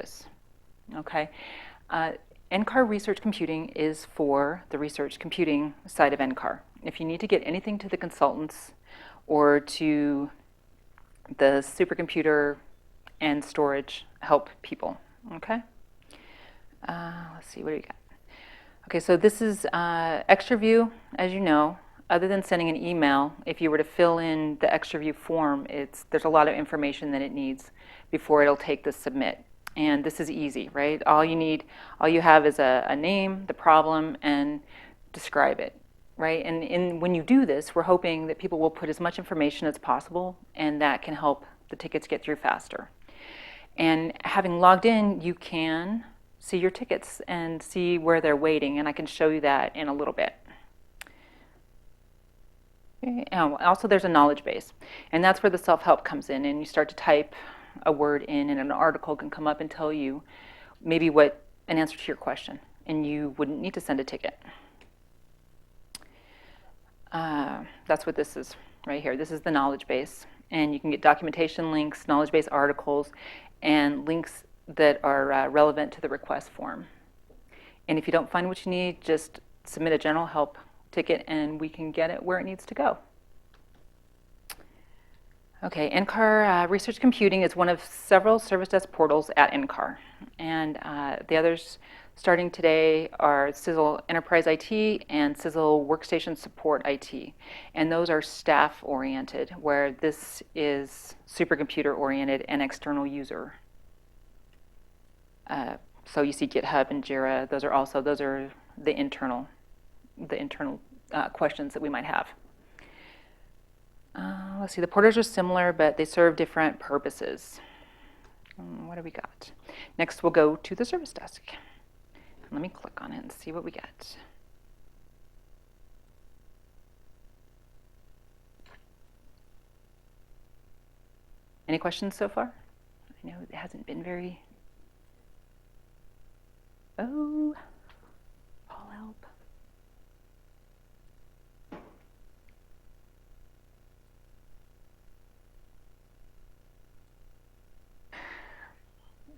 this. Okay. NCAR Research Computing is for the research computing side of NCAR. If you need to get anything to the consultants or to the supercomputer and storage help people, okay? Let's see, what do we got? Okay, so this is extra view, as you know. Other than sending an email, if you were to fill in the extra view form, there's a lot of information that it needs before it'll take the submit. And this is easy, right? All you have is a name, the problem, and describe it, right? And when you do this, we're hoping that people will put as much information as possible, and that can help the tickets get through faster. And having logged in, you can see your tickets and see where they're waiting, and I can show you that in a little bit. Okay. Also, there's a knowledge base, and that's where the self-help comes in, and you start to type a word in, and an article can come up and tell you maybe an answer to your question, and you wouldn't need to send a ticket. That's what this is right here. This is the knowledge base, and you can get documentation links, knowledge base articles, and links that are relevant to the request form. And if you don't find what you need, just submit a general help ticket and we can get it where it needs to go. Okay, NCAR Research Computing is one of several service desk portals at NCAR. And the others starting today are CISL Enterprise IT and CISL Workstation Support IT. And those are staff-oriented, where this is supercomputer-oriented and external user. So you see GitHub and Jira. Those are the internal questions that we might have. Let's see, the portals are similar, but they serve different purposes. What do we got? Next, we'll go to the service desk. Let me click on it and see what we get. Any questions so far? I know it hasn't been very... Oh, Paul, help.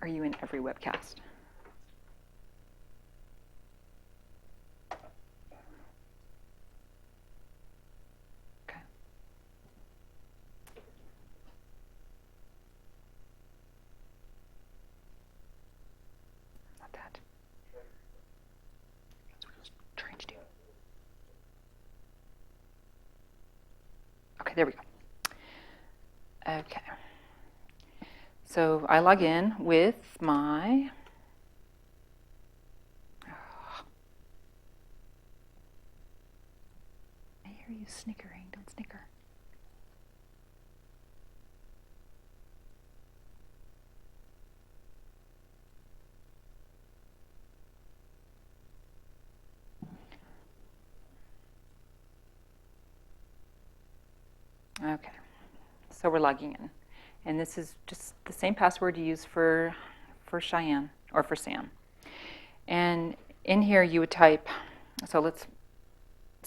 Are you in every webcast? Okay. Not that. That's what I was trying to do. Okay, there we go. Okay. So I log in with my, I hear you snickering, don't snicker. Okay, so we're logging in. And this is just the same password you use for Cheyenne or for Sam. And in here you would type, so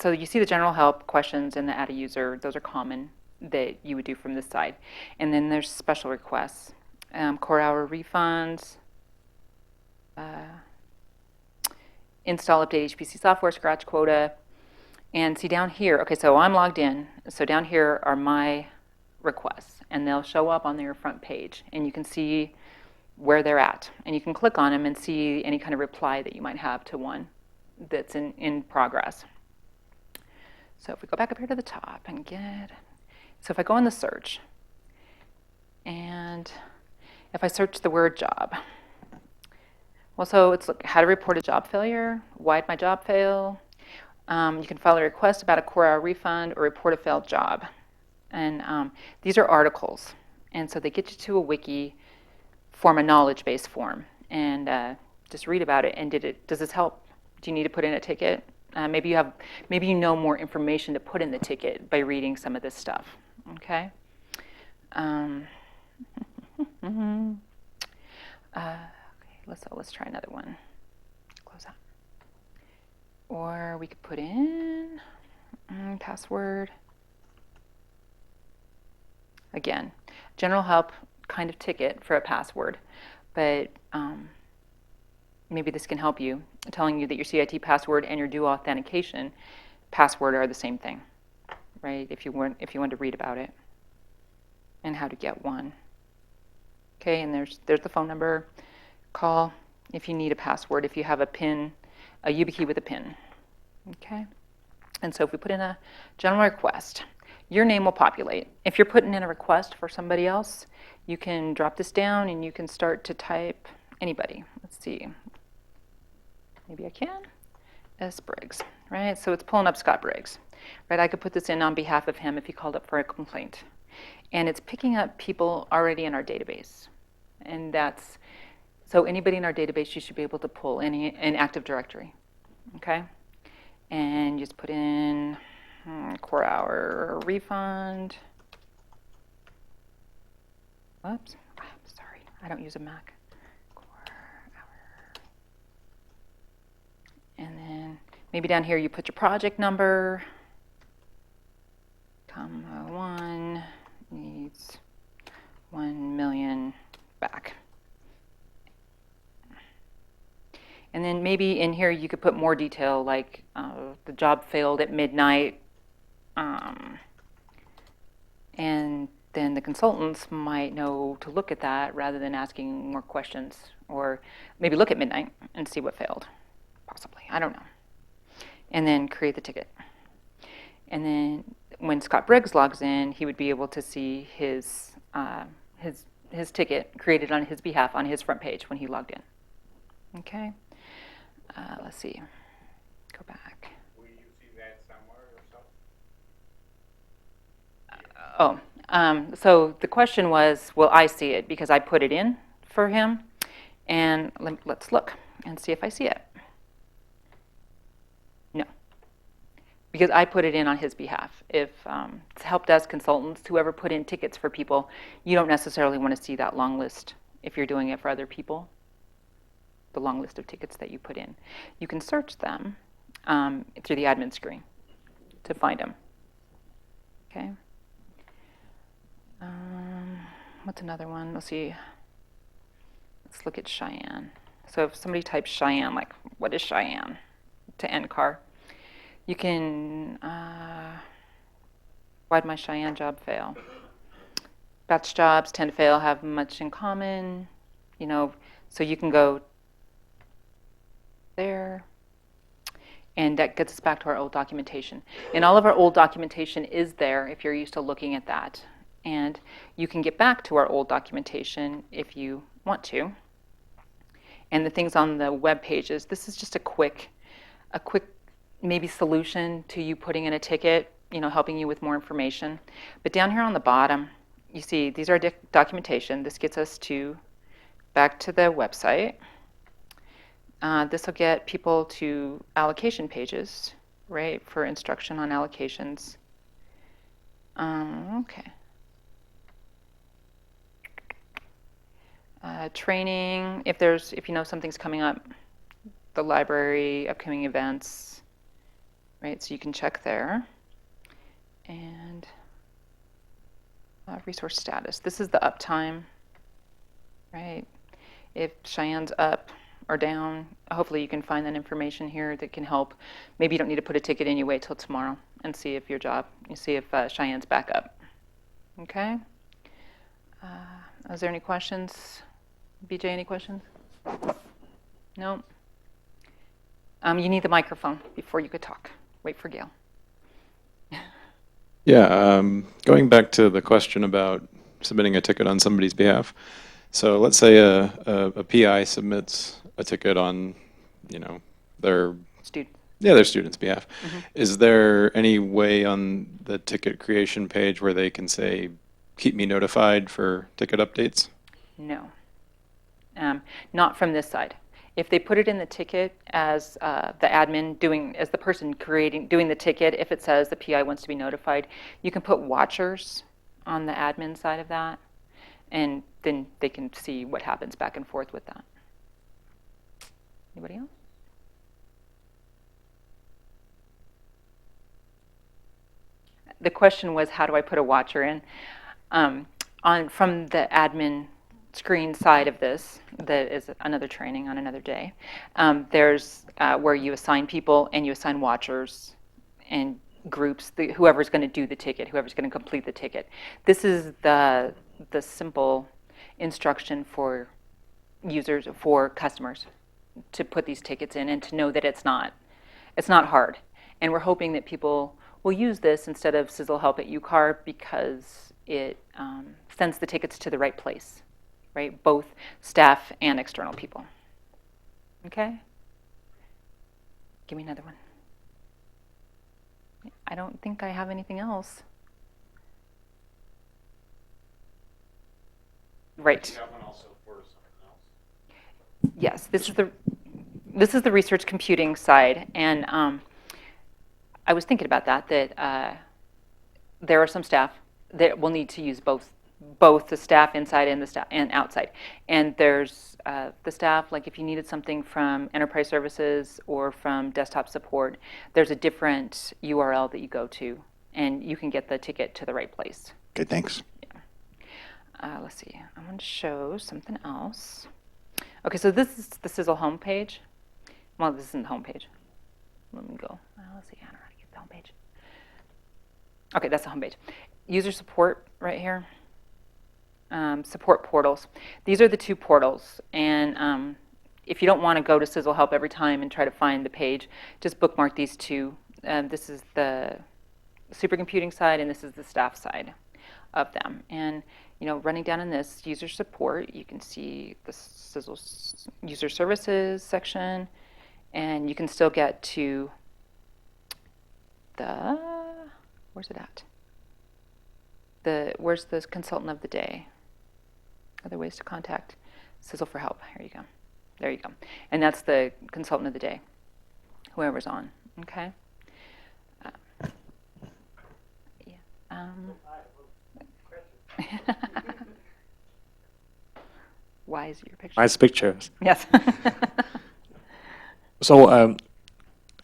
you see the general help questions and the add a user. Those are common that you would do from this side. And then there's special requests, core hour refunds, install update HPC software, scratch quota. And see down here, okay, so I'm logged in. So down here are my requests, and they'll show up on your front page, and you can see where they're at, and you can click on them and see any kind of reply that you might have to one that's in progress. So if we go back up here to the top and so if I go in the search, and if I search the word job, well, so it's how to report a job failure, why'd my job fail. You can file a request about a core hour refund or report a failed job. And these are articles, and so they get you to a wiki, form a knowledge base form, and just read about it. And does this help? Do you need to put in a ticket? Maybe you know more information to put in the ticket by reading some of this stuff. Okay. Okay. Let's try another one. Close that. Or we could put in password. Again, general help kind of ticket for a password, but maybe this can help you, telling you that your CIT password and your dual authentication password are the same thing, right? If you want to read about it and how to get one. Okay, and there's the phone number. Call if you need a password, if you have a PIN, a YubiKey with a PIN. Okay, and so if we put in a general request, your name will populate. If you're putting in a request for somebody else, you can drop this down and you can start to type anybody. Let's see. Maybe I can. S. Briggs, right? So it's pulling up Scott Briggs, right? I could put this in on behalf of him if he called up for a complaint. And it's picking up people already in our database. And that's, so anybody in our database, you should be able to pull an Active Directory, okay? And just put in core hour refund. Whoops, I'm sorry, I don't use a Mac. Core hour. And then maybe down here you put your project number, comma 1 needs 1 million back. And then maybe in here you could put more detail, like the job failed at midnight, and then the consultants might know to look at that rather than asking more questions, or maybe look at midnight and see what failed, possibly, I don't know. And then create the ticket. And then when Scott Briggs logs in, he would be able to see his ticket created on his behalf on his front page when he logged in. Okay. Let's see. Go back. Will you see that somewhere yourself? So the question was, will I see it? Because I put it in for him. And let's look and see if I see it. No. Because I put it in on his behalf. If it's help desk consultants, whoever put in tickets for people, you don't necessarily want to see that long list if you're doing it for other people. The long list of tickets that you put in. You can search them through the admin screen to find them. Okay. What's another one? Let's see. Let's look at Cheyenne. So if somebody types Cheyenne, like what is Cheyenne to NCAR, you can, why'd my Cheyenne job fail? Batch jobs tend to fail, have much in common, so you can go there, and that gets us back to our old documentation. And all of our old documentation is there if you're used to looking at that. And you can get back to our old documentation if you want to. And the things on the web pages, this is just a quick maybe solution to you putting in a ticket, helping you with more information. But down here on the bottom, you see these are documentation. This gets us back to the website. This will get people to allocation pages, right, for instruction on allocations. Okay. Training, if you know something's coming up, the library, upcoming events, right, so you can check there. And resource status. This is the uptime, right? If Cheyenne's up or down, hopefully you can find that information here that can help. Maybe you don't need to put a ticket in, you wait till tomorrow and see if Cheyenne's back up. Okay? Is there any questions? BJ, any questions? No? You need the microphone before you could talk. Wait for Gail. Yeah, going back to the question about submitting a ticket on somebody's behalf. So let's say a PI submits a ticket on, their student's behalf. Mm-hmm. Is there any way on the ticket creation page where they can say, keep me notified for ticket updates? No. Not from this side. If they put it in the ticket as the admin as the person doing the ticket, if it says the PI wants to be notified, you can put watchers on the admin side of that, and then they can see what happens back and forth with that. Anybody else? The question was, how do I put a watcher in? From the admin screen side of this, that is another training on another day, there's where you assign people and you assign watchers and groups, whoever's going to do the ticket, whoever's going to complete the ticket. This is the simple instruction for users, for customers, to put these tickets in and to know that it's not hard. And we're hoping that people will use this instead of CISL help at UCAR because it sends the tickets to the right place, right? Both staff and external people. Okay? Give me another one. I don't think I have anything else. Right. You got one also for something else? Yes, this is the research computing side, and I was thinking about that there are some staff that will need to use both the staff inside and the staff and outside. And there's the staff, like if you needed something from enterprise services or from desktop support, there's a different URL that you go to, and you can get the ticket to the right place. Okay, thanks. Let's see, I'm going to show something else. Okay, so this is the CISL homepage. Well, this isn't the homepage. Let me go. Let's see, I don't know how to get the homepage. Okay, that's the homepage. User support right here. Support portals. These are the two portals, and if you don't want to go to CISL Help every time and try to find the page, just bookmark these two. This is the supercomputing side, and this is the staff side of them. And running down in this user support, you can see the CISL user services section, and you can still get to the, where's it at? Where's the consultant of the day? Other ways to contact CISL for help. Here you go. There you go. And that's the consultant of the day, whoever's on. Okay. Why is it your picture? Nice pictures. Yes. So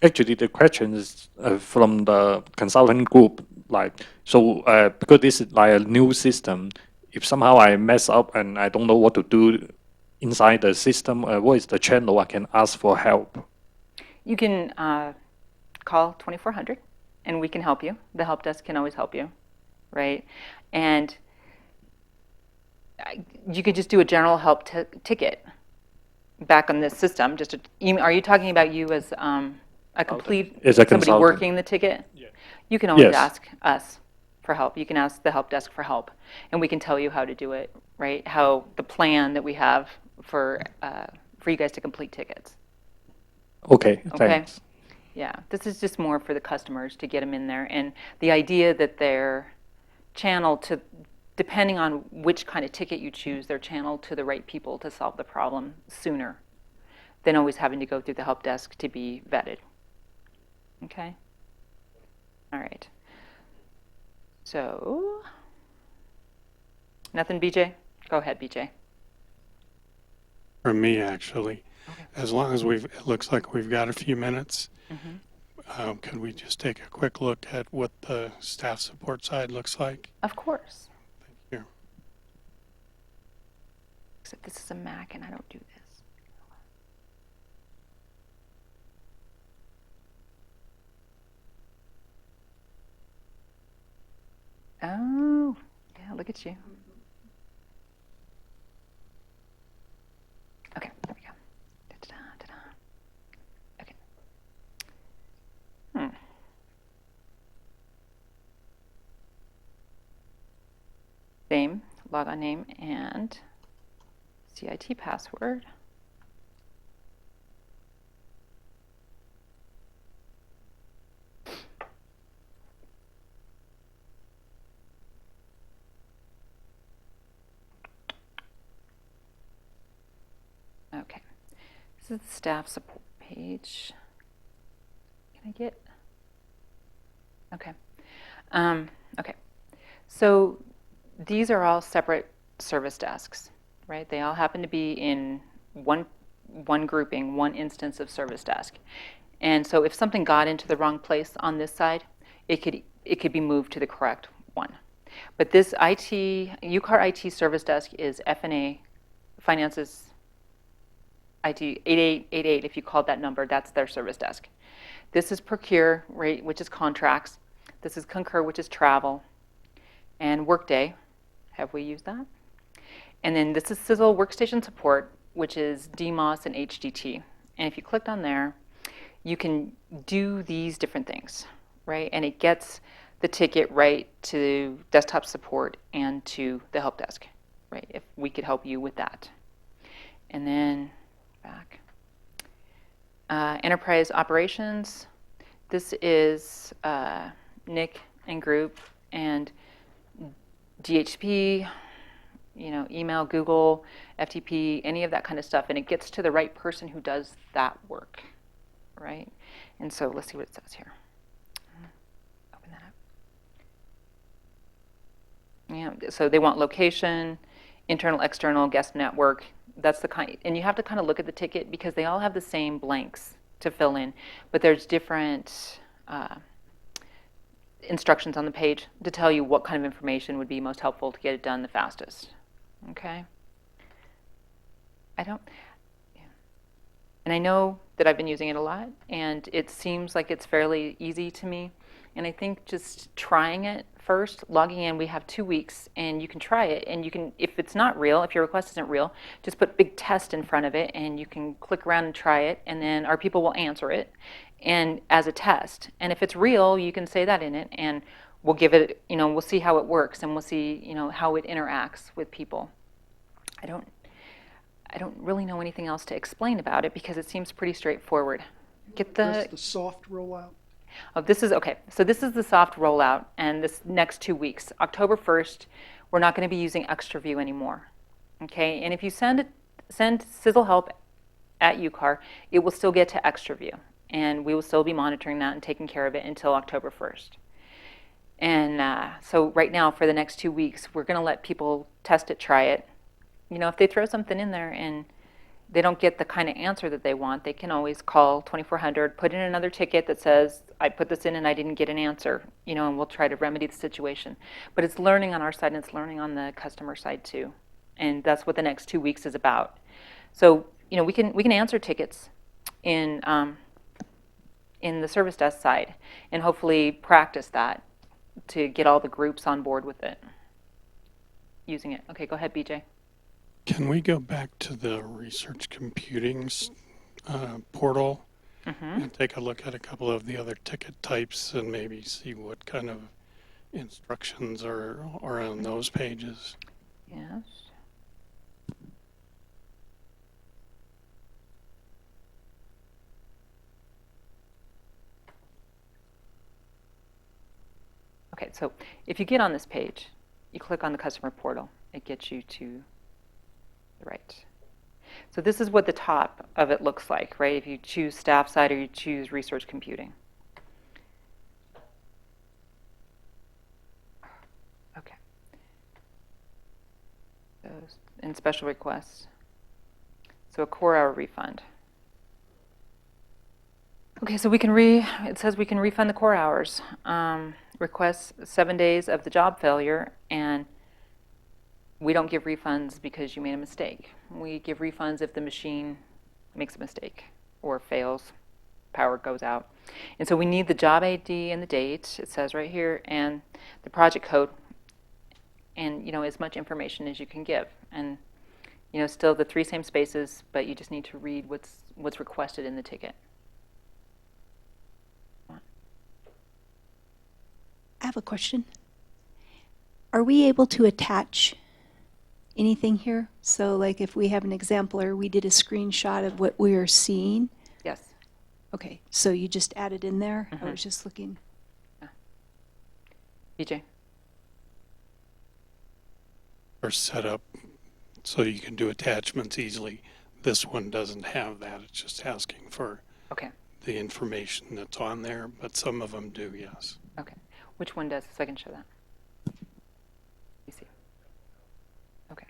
actually, the question is from the consultant group. Because this is like a new system, if somehow I mess up and I don't know what to do inside the system, what is the channel I can ask for help? You can call 2400 and we can help you. The help desk can always help you, right? And you could just do a general help ticket back on this system. Just are you talking about you as a complete As a somebody consultant. working the ticket? Yeah. You can always Yes. ask us for help. You can ask the help desk for help, and we can tell you how to do it, right? How the plan that we have for you guys to complete tickets. Okay, Okay. thanks. Yeah, this is just more for the customers to get them in there, and the idea that they're channeled to, depending on which kind of ticket you choose, they're channeled to the right people to solve the problem sooner than always having to go through the help desk to be vetted. Okay? All right. So, nothing, BJ? Go ahead, BJ. From me, actually. Okay. As long as it looks like we've got a few minutes, Mm-hmm. could we just take a quick look at what the staff support side looks like? Of course. Here. Except this is a Mac and I don't do this. Oh, yeah, look at you. Okay, there we go. Da-da-da, da-da. Okay. Name, logon name, and CIT password. Okay, this is the staff support page. Can I get? Okay. Okay. So these are all separate service desks, right? They all happen to be in one grouping, one instance of service desk. And so if something got into the wrong place on this side, it could be moved to the correct one. But this UCAR IT service desk is F&A finances, IT 8888, if you called that number, that's their service desk. This is Procure, right, which is contracts. This is Concur, which is travel. And Workday, have we used that? And then this is CISL Workstation Support, which is DMOS and HDT. And if you clicked on there, you can do these different things, right? And it gets the ticket right to desktop support and to the help desk, right? If we could help you with that. And then back. Enterprise operations. This is Nick and group and DHP, you know, email, Google, FTP, any of that kind of stuff, and it gets to the right person who does that work, right? And so let's see what it says here. Open that up. Yeah, so they want location, internal, external, guest network. That's the kind, and you have to kind of look at the ticket because they all have the same blanks to fill in, but there's different instructions on the page to tell you what kind of information would be most helpful to get it done the fastest. Okay? And I know that I've been using it a lot, and it seems like it's fairly easy to me. And I think just trying it first, logging in, we have 2 weeks, and you can try it. And you can, if it's not real, if your request isn't real, just put big test in front of it, and you can click around and try it, and then our people will answer it, and as a test. And if it's real, you can say that in it, and we'll give it, you know, we'll see how it works, and we'll see, you know, how it interacts with people. I don't really know anything else to explain about it because it seems pretty straightforward. Get That's the soft rollout. Oh, this is, okay, so this is the soft rollout, and this next 2 weeks. October 1st, we're not going to be using ExtraView anymore, okay? And if you send CISL help at UCAR, it will still get to ExtraView, and we will still be monitoring that and taking care of it until October 1st. And so right now, for the next 2 weeks, we're going to let people test it, try it. You know, if they throw something in there and they don't get the kind of answer that they want, they can always call 2400, put in another ticket that says, I put this in and I didn't get an answer, you know, and we'll try to remedy the situation. But it's learning on our side and it's learning on the customer side too. And that's what the next 2 weeks is about. So, you know, we can answer tickets in the service desk side and hopefully practice that to get all the groups on board with it, using it. Okay, go ahead, BJ. Can we go back to the research computing portal and take a look at a couple of the other ticket types and maybe see what kind of instructions are on those pages? Yes. Okay, so if you get on this page, you click on the customer portal, it gets you to the right. So this is what the top of it looks like, right? If you choose staff side or you choose research computing. Okay. Those in special requests. So a core hour refund. Okay, so we can it says we can refund the core hours. Requests 7 days of the job failure, and we don't give refunds because you made a mistake. We give refunds if the machine makes a mistake or fails, power goes out. And so we need the job ID and the date, it says right here, and the project code, and, you know, as much information as you can give. And, you know, still the 3 same spaces, but you just need to read what's requested in the ticket. I have a question. Are we able to attach anything here? So like if we have an exemplar, we did a screenshot of what we are seeing. Yes. Okay, so you just added in there? I Mhm. was just looking. BJ? Or set up so you can do attachments easily. This one doesn't have that. It's just asking for Okay. the information that's on there, but some of them do, yes. Okay. Which one does? So I can show that. You see. Okay.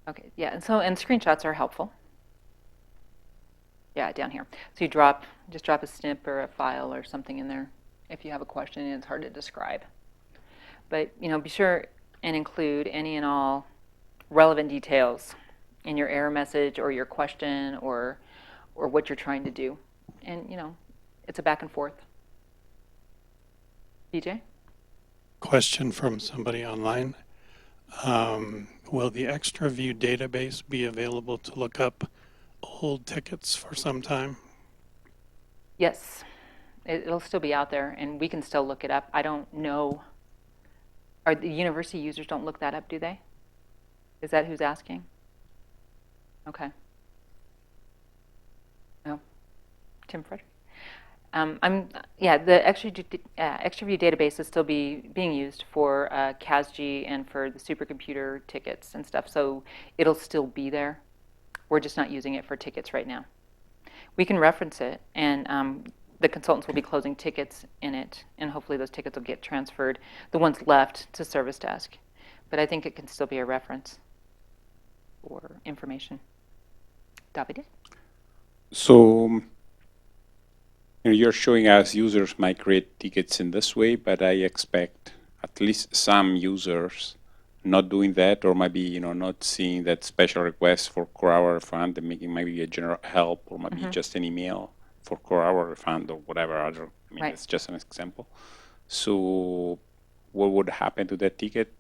Okay. Yeah. And screenshots are helpful. Yeah, down here. So you just drop a snip or a file or something in there if you have a question and it's hard to describe. But, you know, be sure and include any and all relevant details in your error message or your question or what you're trying to do. And, you know, it's a back and forth. BJ? Question from somebody online. Will the ExtraView database be available to look up old tickets for some time? Yes, it'll still be out there, and we can still look it up. I don't know. Are the university users don't look that up, do they? Is that who's asking? Okay. No. Tim Frederick? Yeah, the ExtraView database is still being used for CASG and for the supercomputer tickets and stuff, so it'll still be there. We're just not using it for tickets right now. We can reference it, and the consultants will be closing tickets in it, and hopefully those tickets will get transferred, the ones left, to service desk. But I think it can still be a reference for information. Davide? So you're showing us users might create tickets in this way, but I expect at least some users not doing that, or maybe not seeing that special request for core hour refund and making maybe a general help, or maybe just an email for core hour refund or whatever other. I mean, it's just an example. So what would happen to that ticket?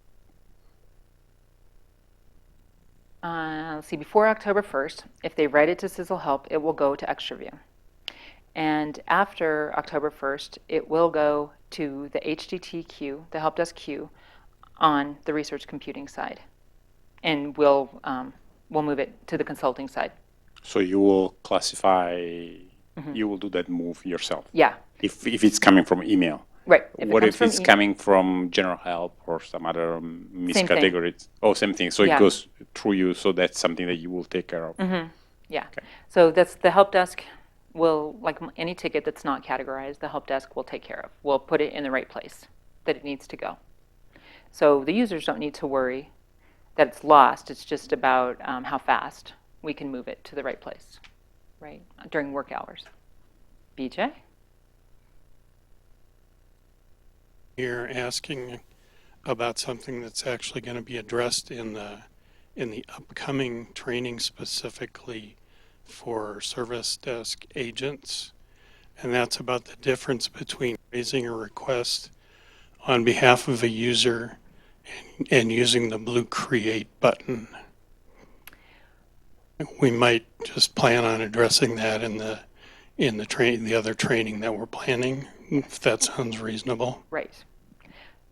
Let's see, before October 1st, if they write it to CISL Help, it will go to ExtraView. And after October 1st, it will go to the HDT queue, the help desk queue, on the research computing side. And we'll move it to the consulting side. So you will classify, you will do that move yourself? Yeah. If it's coming from email? Right. What if it's coming from general help or some other miscategories? Oh, same thing. So it goes through you, so that's something that you will take care of. Yeah. Okay. So that's the help desk will, like any ticket that's not categorized, the help desk will take care of. We'll put it in the right place that it needs to go. So the users don't need to worry that it's lost. It's just about how fast we can move it to the right place, right, during work hours. BJ? You're asking about something that's actually going to be addressed in the upcoming training specifically for service desk agents, and that's about the difference between raising a request on behalf of a user and using the blue create button. We might just plan on addressing that in the other training that we're planning, if that sounds reasonable. Right.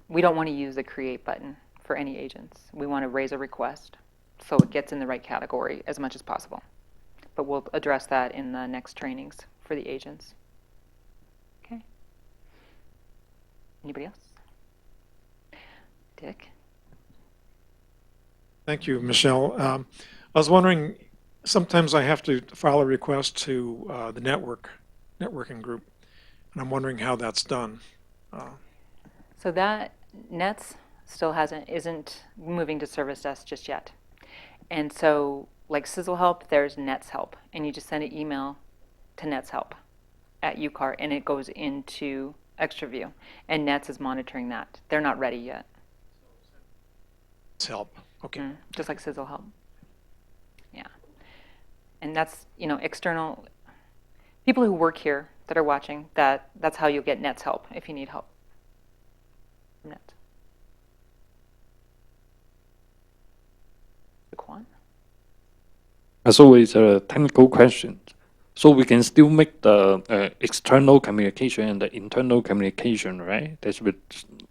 We don't want to use the create button for any agents. We want to raise a request so it gets in the right category as much as possible. But we'll address that in the next trainings for the agents. Okay. Anybody else? Dick? Thank you, Michelle. I was wondering, sometimes I have to file a request to the networking group, and I'm wondering how that's done. So that Nets still isn't moving to service desk just yet. And so like CISL Help, there's Nets Help, and you just send an email to Nets Help at UCAR, and it goes into ExtraView, and Nets is monitoring that. They're not ready yet. It's help. Okay. Just like CISL Help. Yeah. And that's, external people who work here that are watching, that's how you'll get Nets Help if you need help from Nets. Quan? As always, a technical question. So we can still make the external communication and the internal communication, right? That's with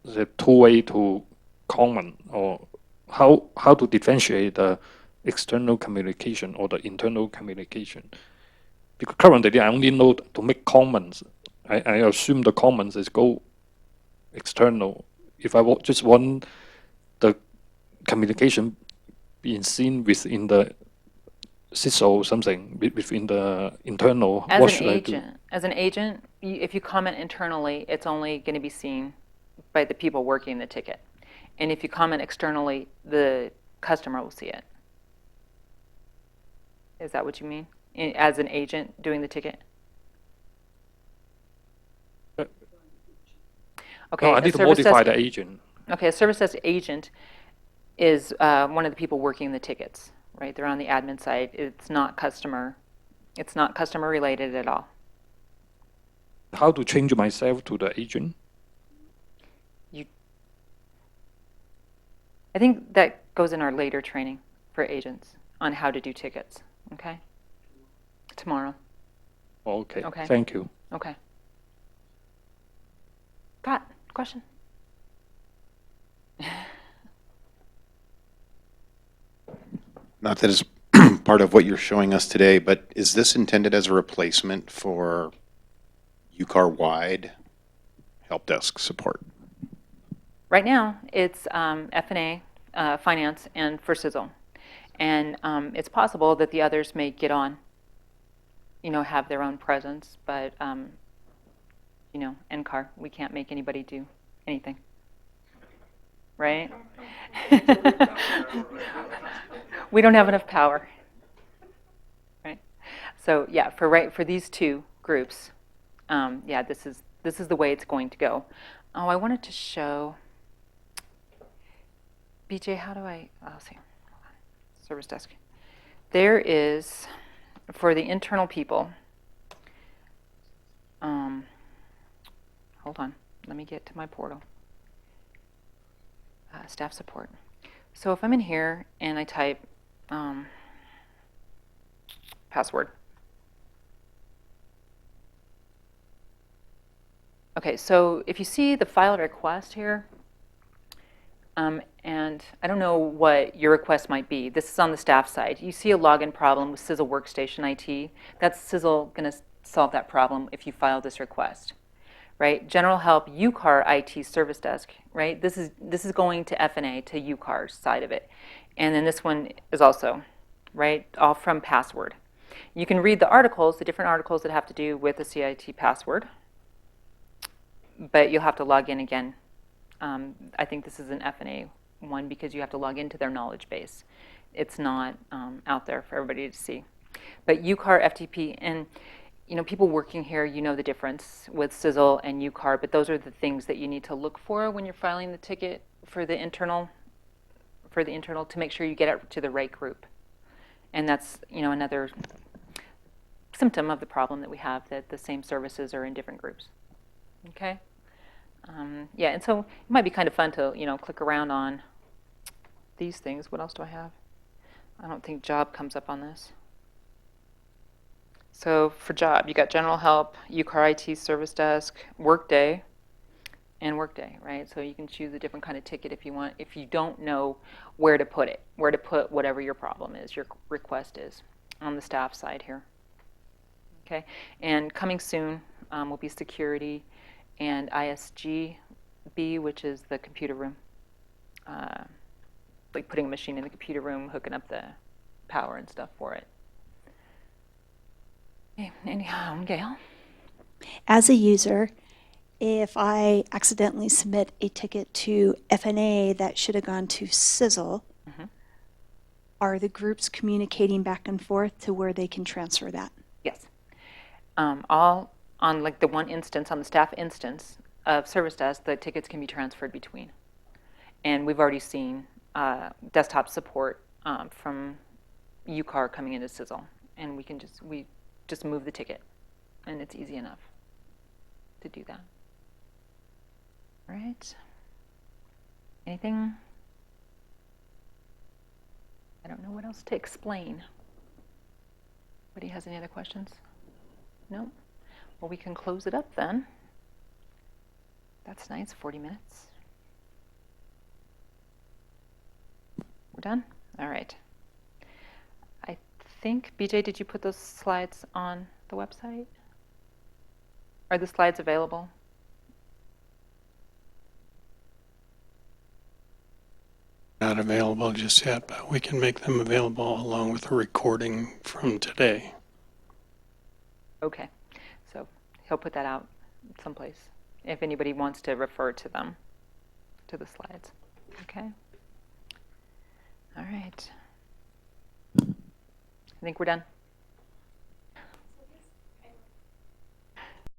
the two-way to common, or how to differentiate the external communication or the internal communication. Because currently I only know to make comments. I assume the comments is go external. If I just want the communication being seen within the CISL or something, within the internal, what should I do? As an agent, if you comment internally, it's only going to be seen by the people working the ticket. And if you comment externally, the customer will see it. Is that what you mean? As an agent doing the ticket? Okay, No, I need to modify the agent. Okay, a service desk agent is one of the people working the tickets, right? They're on the admin side. It's not customer related at all. How to change myself to the agent? I think that goes in our later training for agents on how to do tickets, okay? Tomorrow. Okay. Okay. Thank you. Okay. Got question? Not that it's part of what you're showing us today, but is this intended as a replacement for UCAR-wide help desk support? Right now, it's F&A, finance, and for CISL. And it's possible that the others may get on, have their own presence, but, NCAR, we can't make anybody do anything. Right? We don't have enough power. Right? So yeah, for these two groups, yeah, this is the way it's going to go. Oh, I wanted to show BJ, how do I'll see. Service desk. There is, for the internal people, hold on, let me get to my portal. Staff support. So if I'm in here and I type password. Okay, so if you see the file request here, and I don't know what your request might be. This is on the staff side. You see a login problem with CISL Workstation IT. That's CISL going to solve that problem if you file this request, right? General Help UCAR IT Service Desk, right? This is going to F&A, to UCAR's side of it. And then this one is also, right, all from password. You can read the articles, the different articles that have to do with the CIT password, but you'll have to log in again. I think this is an F&A one because you have to log into their knowledge base. It's not out there for everybody to see. But UCAR, FTP, and people working here, the difference with CISL and UCAR, but those are the things that you need to look for when you're filing the ticket for the internal to make sure you get it to the right group. And that's another symptom of the problem that we have, that the same services are in different groups. Okay. Yeah, and so it might be kind of fun to, click around on these things. What else do I have? I don't think job comes up on this. So for job, you got General Help, UCAR IT Service Desk, Workday, and Workday, right? So you can choose a different kind of ticket if you want, if you don't know where to put it, where to put whatever your problem is, your request is, on the staff side here. Okay, and coming soon will be security, and ISGB, which is the computer room, like putting a machine in the computer room, hooking up the power and stuff for it. Okay, anyhow, Gail? As a user, if I accidentally submit a ticket to FNA that should have gone to CISL, are the groups communicating back and forth to where they can transfer that? Yes. All on like the one instance, on the staff instance of Service Desk, the tickets can be transferred between. And we've already seen desktop support from UCAR coming into CISL. And we just move the ticket. And it's easy enough to do that. All right. Anything? I don't know what else to explain. Anybody has any other questions? No? Well, we can close it up then. That's nice, 40 minutes. We're done? All right. I think, BJ, did you put those slides on the website? Are the slides available? Not available just yet, but we can make them available along with a recording from today. Okay. So he'll put that out someplace if anybody wants to refer to them, to the slides. Okay. All right. I think we're done.